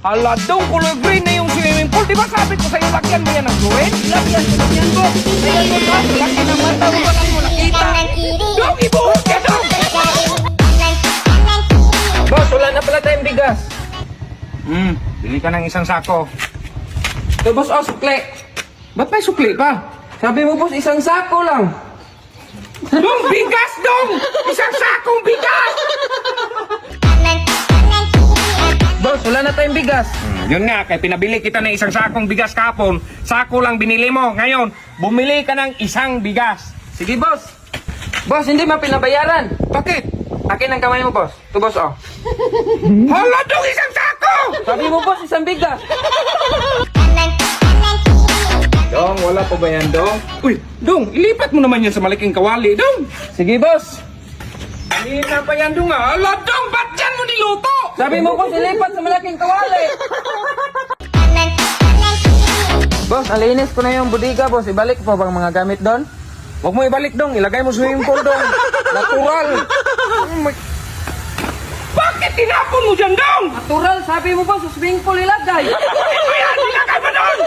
Hala, dong, kulay green na yung swimming pool. Di ba sabi ko sa'yo, lagyan mo yan ng fluid? Lagyan ko. Ayan mo ka, laki ng mata mo, walang mo nakita. Dong, ibuhos ka, dong! Boss, wala na pala tayong bigas. Bili ka ng isang sako. Ito, boss, sukli. Ba't may sukli pa? Sabi mo, boss, isang sako lang. Dong, bigas, dong! Isang sakong bigas! Boss, wala na tayong bigas. Yun nga, kaya pinabili kita ng isang sakong bigas kahapon. Sako lang binili mo. Ngayon, bumili ka ng isang bigas. Sige, boss. Boss, hindi mo pinabayaran. Bakit? Akin ang kamay mo, boss. Ito, boss, Hala, dong, isang sako! Sabi mo, boss, isang bigas. Dong, wala pa ba yan, Dong? Uy, Dong, ilipat mo naman yan sa malaking kawali, Dong. Sige, boss. Hindi na pa yan, Dong, Hala, Dong, ba't yan mo niluto? Sabi mo, boss, ilipat sa malaking kawali. Boss, nalinis ko na yung budiga, boss. Ibalik po bang mga gamit doon? Huwag mo ibalik, Dong. Ilagay mo sa swimming pool, Dong. Natural. Bakit tinapon mo dyan, Dong? Natural, sabi mo, boss, sa swimming pool ilagay. Bakit mo yan? Ilagay mo doon!